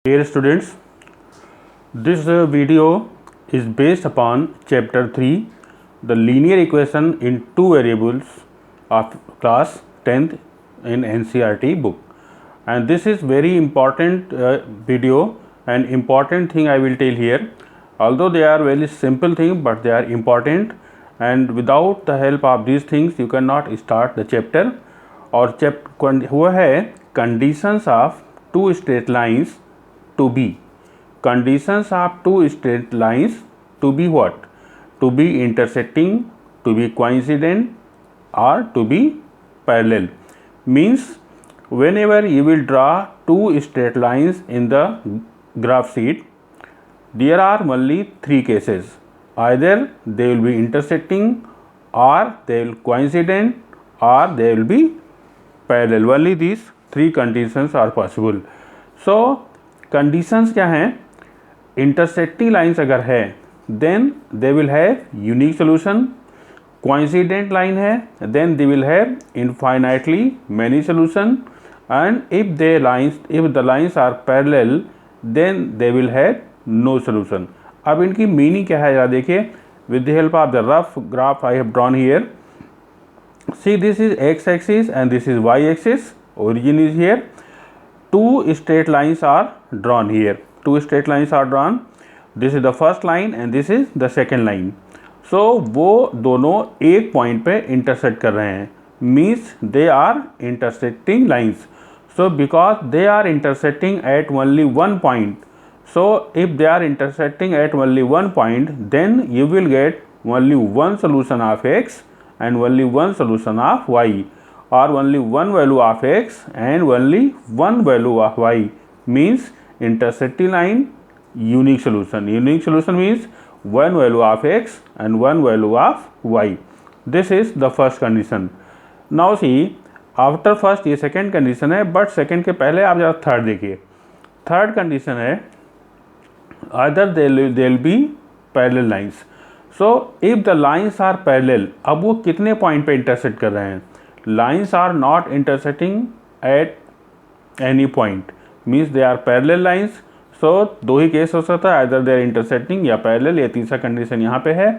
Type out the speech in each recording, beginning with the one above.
Dear students, this video is based upon chapter 3, the linear equation in two variables of class 10th in NCERT book. And this is very important video and important thing I will tell here. Although they are very simple thing, but they are important, and without the help of these things you cannot start the chapter. और हुआ है conditions of two straight lines to be. Conditions of two straight lines to be what? To be intersecting, to be coincident, or to be parallel. Means whenever you will draw two straight lines in the graph sheet, there are only three cases. Either they will be intersecting, or they will coincident, or they will be parallel. Only these three conditions are possible. So conditions क्या हैं? Intersecting lines अगर है then they will have unique solution. Coincident line है then they will have infinitely many solution. And if the lines are parallel then they will have no solution. अब इनकी meaning क्या है जरा देखिए. With the help of the rough graph I have drawn here. See this is X axis and this is Y axis. Origin is here. Two straight lines are drawn here. Two straight lines are drawn. This is the first line and this is the second line. So वो दोनों एक point पे intersect कर रहे हैं. Means they are intersecting lines. So because they are intersecting at only one point. So if they are intersecting at only one point, then you will get only one solution of x and only one solution of y. Or only one value of x and only one value of y. Means intersecting line unique solution. Unique solution means one value of x and one value of y. This is the first condition. Now see, after first ये second condition है, but second के पहले आप जरा third देखिए. Third condition है either they will be parallel lines. So if the lines are parallel, अब वो कितने point पे intersect कर रहे हैं? Lines are not intersecting at any point. Means they are parallel lines. So दो ही केस हो सकता है, either they are intersecting या parallel. ये तीसरा कंडीशन यहाँ पे है.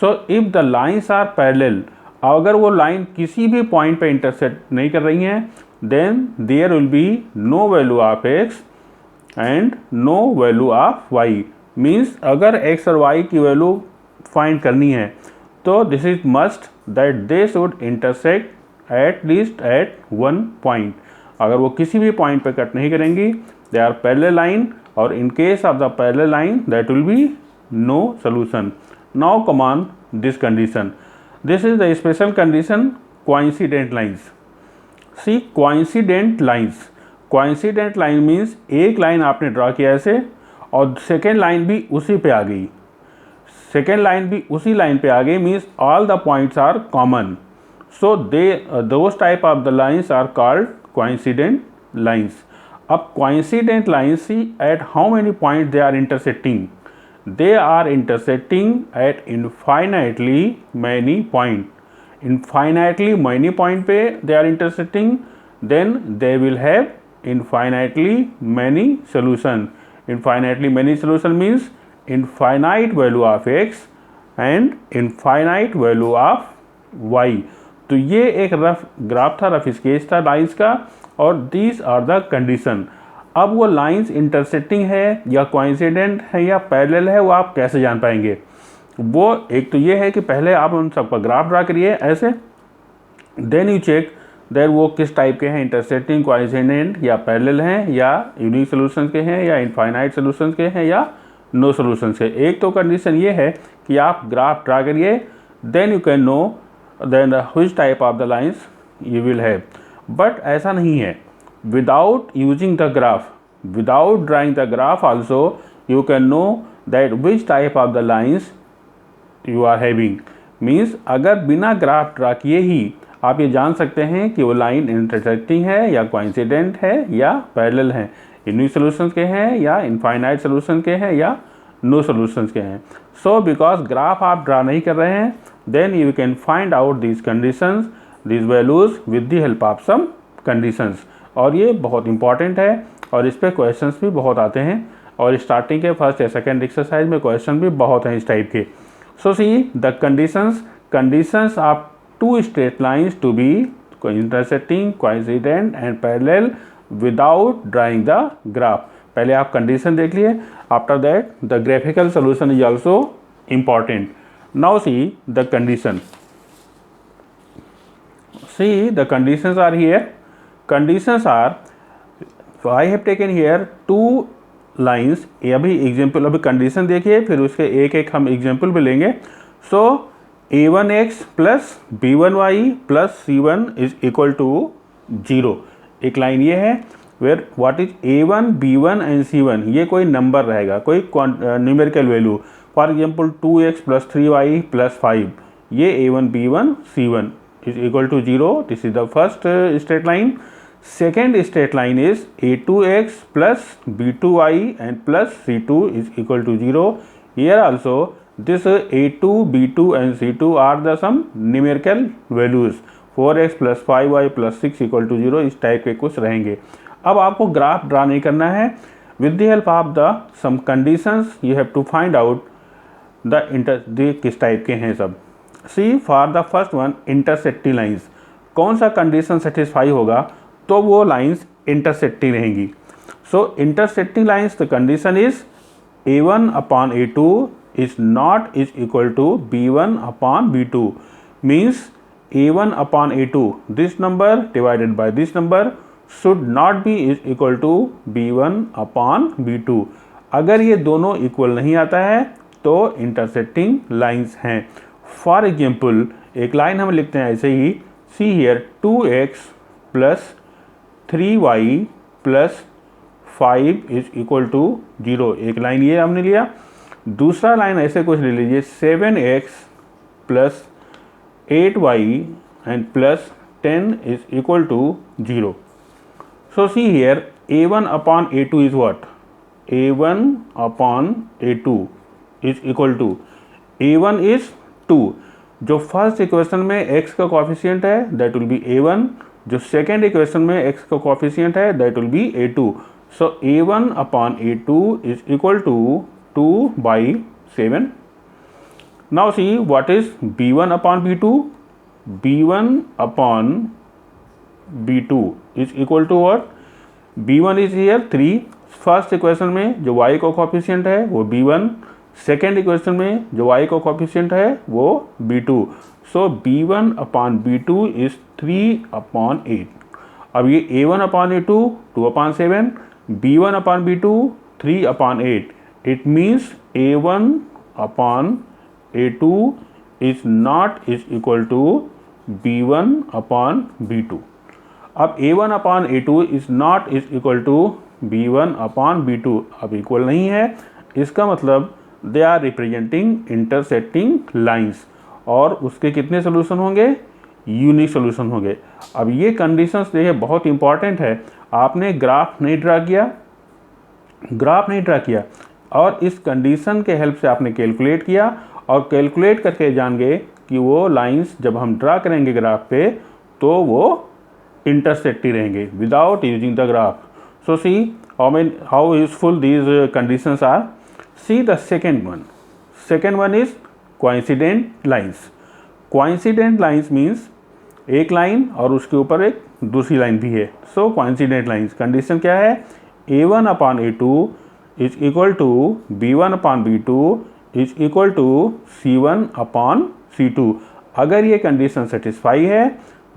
So if the lines are parallel, अगर वो लाइन किसी भी पॉइंट पे इंटरसेक्ट नहीं कर रही हैं, then there will be no value of x and no value of y. Means अगर x और y की वैल्यू फाइंड करनी है तो this is must that they should intersect at least at one point. अगर वो किसी भी पॉइंट पे कट नहीं करेंगी, they are parallel line, और in case of the parallel line that will be no solution. Now come on this condition. This is the special condition coincident lines. See coincident lines. Coincident line means एक line आपने draw किया ऐसे और second line भी उसी पे आ गई. Second line भी उसी लाइन पे आ गई means all the points are common. So those type of the lines are called coincident lines. अब coincident lines, see at how many points they are intersecting. They are intersecting at infinitely many point. Infinitely many point पे they are intersecting. Then they will have infinitely many solution. Infinitely many solution means infinite value of x and infinite value of y. तो ये एक rough graph था, rough sketch था lines का, और these are the condition. अब वो lines intersecting है या कोइंसिडेंट है या पैरेलल है, वो आप कैसे जान पाएंगे? वो एक तो ये है कि पहले आप उन सब का ग्राफ ड्रा करिए ऐसे, देन यू चेक देर वो किस टाइप के हैं, इंटरसेक्टिंग, कोइंसिडेंट या पैरेलल हैं, या यूनिक सोल्यूशन के हैं, या इनफाइनाइट सोल्यूशन के हैं, या नो सोल्यूशन के. एक तो कंडीशन ये है कि आप ग्राफ ड्रा करिए, then you can know then which type of the lines you will have. But ऐसा नहीं है. Without using the graph, without drawing the graph also you can know that which type of the lines you are having. Means अगर बिना graph draw किए ही आप ये जान सकते हैं कि वो लाइन इंटरसेक्टिंग है या कोइंसिडेंट है या पैरेलल है, यूनिक सॉल्यूशंस के हैं या इनफाइनाइट सॉल्यूशन के हैं या नो सॉल्यूशंस के हैं. सो बिकॉज ग्राफ आप ड्रा नहीं कर रहे हैं, then you can find out these conditions, these values with the help of some conditions. और ये बहुत इंपॉर्टेंट है और इस पर क्वेश्चंस भी बहुत आते हैं और स्टार्टिंग के फर्स्ट या सेकंड एक्सरसाइज में क्वेश्चन भी बहुत हैं इस टाइप के। So see the conditions of two straight lines to be intersecting, coincident and parallel without drawing the graph. पहले आप कंडीशन देख लिए, after that the graphical solution is also important. Now see the condition, see the conditions are here. Conditions are, so I have taken here two lines. अभी example, अभी condition देखिए, फिर उसके एक एक हम एग्जाम्पल भी लेंगे। So a1x plus b1y plus c1 is equal to 0। एक लाइन ये है where what is a1 b1 and c1, ये कोई नंबर रहेगा, कोई numerical value. For example 2x plus 3y plus 5, ये a1 b1 c1 is equal to 0. This is the first straight line. Second straight line is a2x plus b2y and plus c2 is equal to 0. Here also this a2, b2 and c2 are the some numerical values. 4x plus 5y plus 6 equal to 0 इस type के कुछ रहेंगे। अब आपको graph draw नहीं करना है। With the help of the some conditions you have to find out the किस टाइप के हैं सब। See for the first one intersecting lines, कौन सा कंडीशन सेटिस्फाई होगा तो वो लाइन्स इंटरसेक्टिंग रहेंगी। So intersecting lines the condition is a1 upon a2 is not is equal to b1 upon b2, means a1 upon a2 this number divided by this number should not be is equal to b1 upon b2। अगर ये दोनों equal नहीं आता है तो intersecting lines हैं। For example एक line हम लिखते हैं ऐसे ही, see here 2x plus 3y plus 5 is equal to 0। एक लाइन ये हमने लिया। दूसरा लाइन ऐसे कुछ ले लीजिए, 7x प्लस 8y and plus 10 is equal to 0। So see here a1 upon a2 is what, a1 upon a2 is equal to, a1 is 2। जो फर्स्ट इक्वेशन में x का कोएफिशिएंट है दैट विल बी a1, जो second equation में x का coefficient है that will be a2। So a1 upon a2 is equal to 2/7। Now see what is b1 upon b2, b1 upon b2 is equal to what, b1 is here 3। First equation में जो y का coefficient है वो b1, second equation में जो y का coefficient है वो b2। So b1 upon b2 is 3/8। अब ये a1 upon a2 2/7, b1 upon b2 3/8। It means a1 upon a2 is not is equal to b1 upon b2। अब a1 upon a2 is not is equal to b1 upon b2, अब equal नहीं है, इसका मतलब they are representing intersecting lines. और उसके कितने solution होंगे, यूनिक सोल्यूशन होंगे। अब ये कंडीशंस देखिए बहुत इंपॉर्टेंट है। आपने ग्राफ नहीं ड्रा किया और इस कंडीशन के हेल्प से आपने कैलकुलेट किया और कैलकुलेट करके जान गए कि वो लाइन्स जब हम ड्रा करेंगे ग्राफ पे तो वो इंटरसेक्टिंग रहेंगे without using the graph. So see how useful these conditions are. See the second one. Second one is coincident lines. Coincident lines means एक लाइन और उसके ऊपर एक दूसरी लाइन भी है। सो coincident lines कंडीशन क्या है, a1 upon a2 is equal to b1 upon b2 is equal to c1 upon c2। अगर ये कंडीशन सेटिस्फाई है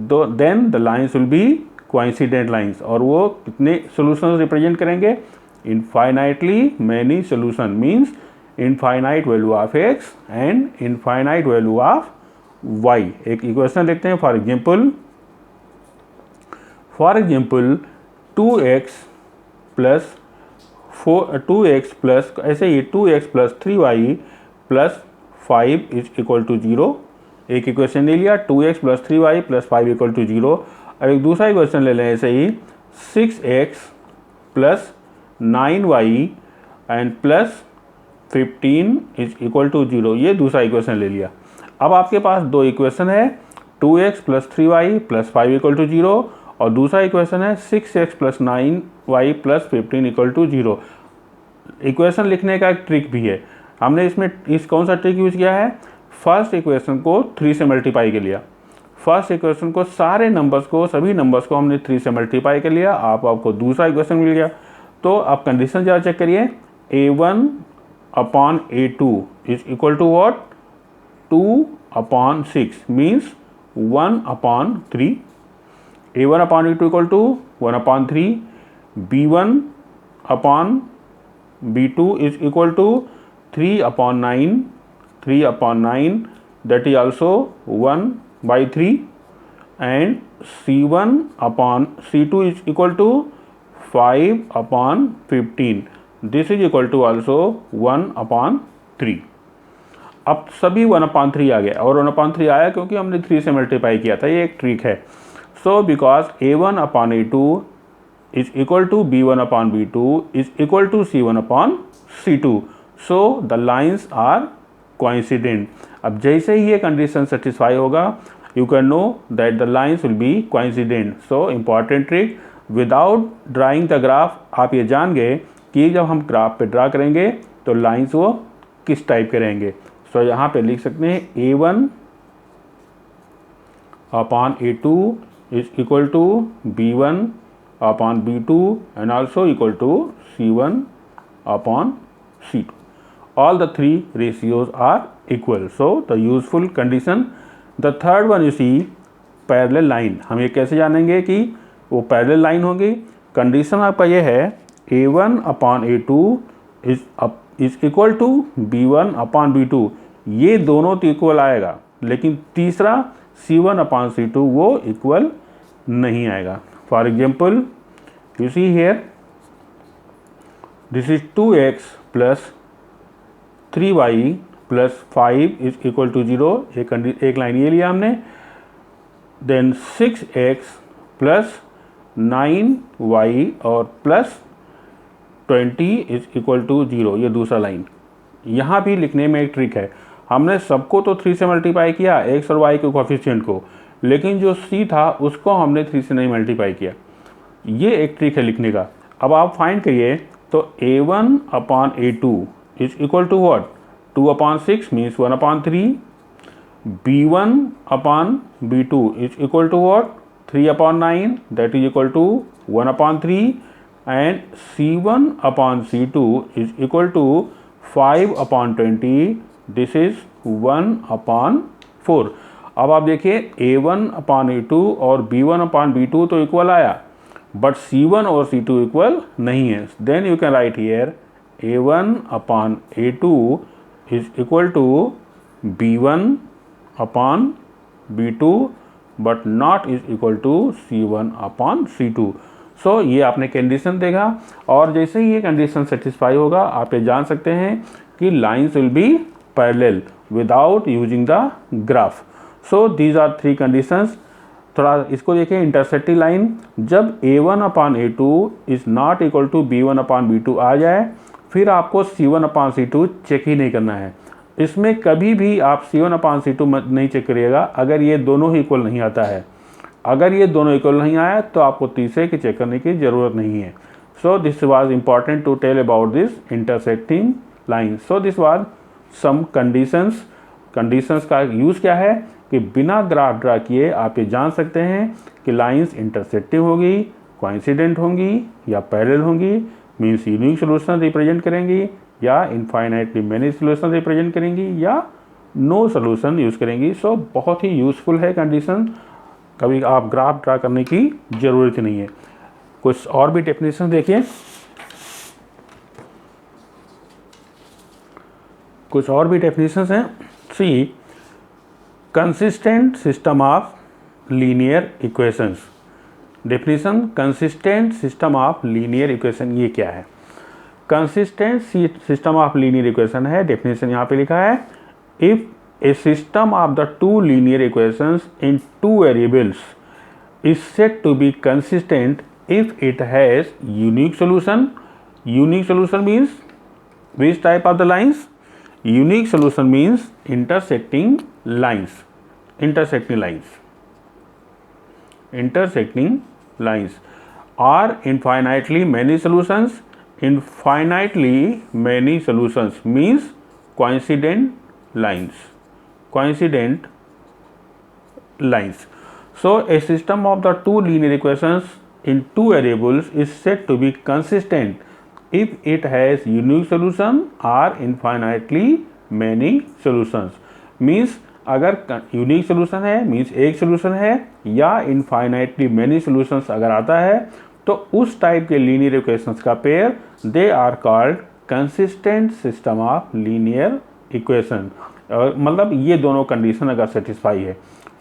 then the lines will be coincident lines। और वो कितने सोल्यूशन रिप्रेजेंट करेंगे, infinitely many solution means infinite value of x and infinite value of y। एक equation देखते हैं। फॉर एग्जाम्पल 2x प्लस ऐसे ही 2x plus 3y plus 5 is equal to 0। एक इक्वेशन ले लिया, 2x plus 3y plus 5 equal to 0। अब एक दूसरा इक्वेशन ले लें ऐसे ही, 6x plus 9y and plus 15 is equal to 0। ये दूसरा इक्वेशन ले लिया। अब आपके पास दो इक्वेशन है, 2x plus 3y plus 5 equal to 0 और दूसरा इक्वेशन है 6x + 9y + 15 = 0। इक्वेशन लिखने का एक ट्रिक भी है। हमने इसमें कौन सा ट्रिक यूज़ किया है? फर्स्ट इक्वेशन को 3 से मल्टीप्लाई कर लिया। फर्स्ट इक्वेशन को सभी नंबर्स को हमने 3 से मल्टीप्लाई कर लिया। आपको दूसरा इक्वेशन मिल गया। तो आप कंडीशन ज़रा चेक करिए। a1/a2 = what? 2/6 means 1/3। a1/a2 = 1/3। b1/b2 = 3/9। 3/9 that is also 1/3 and c1/c2 = 5/15 this is equal to also 1/3। अब सभी 1/3 आ गया और 1/3 आया क्योंकि हमने 3 से मल्टीप्लाई किया था। ये एक ट्रिक है। So because a1/a2 = b1/b2 = c1/c2 so the lines are coincident. अब जैसे ही ये कंडीशन सेटिस्फाई होगा you can know that the lines will be coincident. So important trick, without drawing the graph आप ये जान गए कि जब हम ग्राफ पे ड्रा करेंगे तो लाइन्स वो किस टाइप के रहेंगे। सो यहाँ पे लिख सकते हैं a1/a2 = b1/b2 and also equal to c1/c2. All the three ratios are equal. So the useful condition. The third one you see parallel line. हम ये कैसे जानेंगे कि वो पैरेलल लाइन होगी? कंडीशन आपका ये है a1/a2 is equal to b1/b2। ये दोनों तो इक्वल आएगा, लेकिन तीसरा c1/c2 वो इक्वल नहीं आएगा। For example you see here this is 2x + 3y + 5 = 0। एक लाइन ये लिया हमने। देन 6x + 9y और +20 = 0, ये दूसरा लाइन। यहाँ भी लिखने में एक ट्रिक है। हमने सबको तो 3 से मल्टीप्लाई किया, x और y के कोफिशिएंट को, लेकिन जो c था उसको हमने 3 से नहीं मल्टीप्लाई किया। ये एक ट्रिक है लिखने का। अब आप फाइंड करिए तो a1/a2 = what? 2/6 means 1/3। b1/b2 = what? 3/9 that is equal to 1/3 and c1/c2 = 5/20 this is 1/4। अब आप देखिए a1/a2 और b1/b2 तो इक्वल आया, बट c1 और c2 इक्वल नहीं है। Then you can write here a1/a2 = b1/b2 but not equal to c1/c2। So ये आपने कंडीशन देखा, और जैसे ही ये कंडीशन सेटिस्फाई होगा आप ये जान सकते हैं कि lines will be parallel without using the graph. So these are 3 conditions. थोड़ा इसको देखिए, इंटरसेक्टिंग लाइन जब a1/a2 is not equal to b1/b2 आ जाए, फिर आपको c1/c2 चेक ही नहीं करना है। इसमें कभी भी आप c1/c2 नहीं चेक करिएगा अगर ये दोनों ही इक्वल नहीं आता है। अगर ये दोनों इक्वल नहीं आया तो आपको तीसरे की चेक करने की ज़रूरत नहीं है। So this was important to tell about this intersecting line. So this was some conditions. Conditions का यूज़ क्या है कि बिना ग्राफ ड्रा किए आप ये जान सकते हैं कि लाइंस इंटरसेक्टिंग होगी, कोइंसिडेंट होंगी या पैरेलल होंगी। मीन्स यूनिक सोल्यूशन रिप्रेजेंट करेंगी या इनफाइनाइटली मेनी सोल्यूशन रिप्रेजेंट करेंगी या नो सोल्यूशन यूज़ करेंगी। सो बहुत ही यूज़फुल है कंडीशन, कभी आप ग्राफ ड्रा करने की ज़रूरत नहीं है। कुछ और भी डेफिनेशन देखिए, कुछ और भी डेफिनेशंस हैं। See consistent system of linear equations. Definition consistent system of linear equation ये क्या है? Consistent system of linear equation है, डेफिनेशन यहाँ पे लिखा है, इफ a system of the two linear equations in two variables is said to be consistent if it has unique solution. Unique solution means which type of the lines? Unique solution means intersecting lines. Intersecting lines. Intersecting lines. Are infinitely many solutions? Infinitely many solutions means coincident lines. Coincident lines. So a system of the two linear equations in two variables is said to be consistent if it has unique solution or infinitely many solutions. Means अगर unique solution है means एक solution है, या infinitely many solutions अगर आता है तो उस टाइप के लीनियर इक्वेशंस का pair they are called consistent system of linear equation. मतलब ये दोनों कंडीशन अगर सेटिस्फाई है,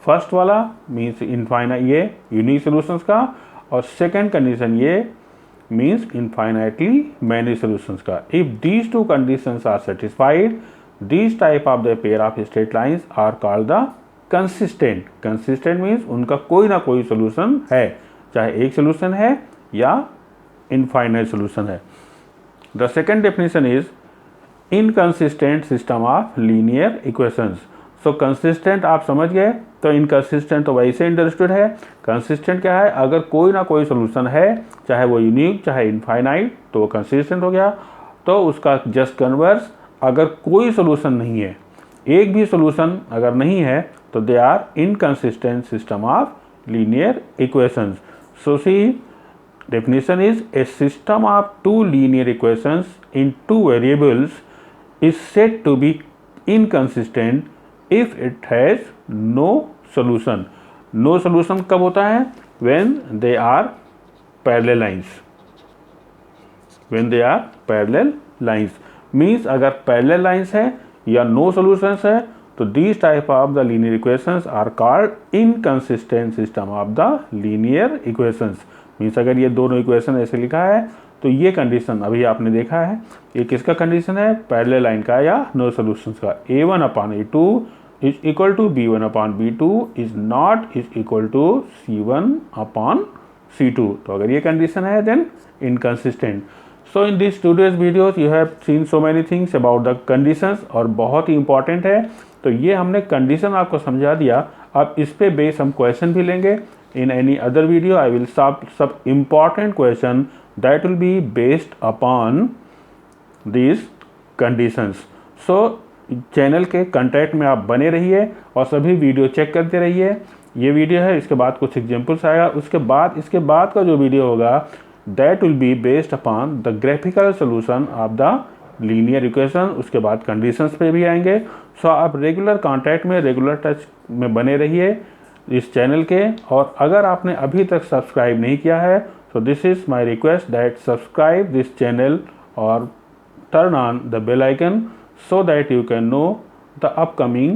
फर्स्ट वाला मीन्स इनफाइनाइट ये यूनिक सॉल्यूशंस का, और सेकेंड कंडीशन ये मीन्स इनफाइनाइटली मैनी सॉल्यूशंस का। If these two conditions are satisfied, these type of the pair of straight lines are called the consistent. Consistent means उनका कोई ना कोई solution है, चाहे एक solution है या infinite solution है। The second definition is inconsistent system of linear equations. So consistent आप समझ गए, तो inconsistent तो वैसे अंडरस्टूड है। consistent क्या है? अगर कोई ना कोई solution है, चाहे वो यूनिक चाहे infinite, तो वो consistent हो गया। तो उसका जस्ट कन्वर्स, अगर कोई सोल्यूशन नहीं है, एक भी सोल्यूशन अगर नहीं है, तो they are inconsistent system of linear equations. So see definition is a system of two linear equations in two variables is said to be inconsistent if it has no solution. No solution कब होता है? When they are parallel lines. When they are parallel lines means अगर parallel lines है या no solutions है, तो these type of the linear equations are called inconsistent system of the linear equations. Means अगर ये दोनों इक्वेशन ऐसे लिखा है, तो ये कंडीशन अभी आपने देखा है, ये किसका कंडीशन है? पैरेलल लाइन का या नो सॉल्यूशंस का। A1/A2 is equal to B1/B2 is not is equal to C1/C2। तो अगर ये कंडीशन है then inconsistent. So in these today's videos you have seen so many things about the conditions, और बहुत ही important है। तो ये हमने कंडीशन आपको समझा दिया। अब इस पे बेस हम क्वेश्चन भी लेंगे। In any other video I will सब important question that will be based upon this conditions. So channel के कंटेंट में आप बने रहिए और सभी वीडियो चेक करते रहिए। ये वीडियो है, इसके बाद कुछ एग्जाम्पल्स आएगा, इसके बाद का जो वीडियो होगा that will be based upon the graphical solution of the linear equation। उसके बाद conditions पे भी आएंगे। सो आप रेगुलर कांटेक्ट में, रेगुलर टच में बने रहिए इस चैनल के। और अगर आपने अभी तक सब्सक्राइब नहीं किया है, so this is my request that subscribe this channel और turn on the bell icon so that you can know the upcoming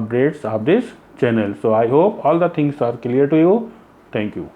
updates of this channel. So I hope all the things are clear to you. Thank you.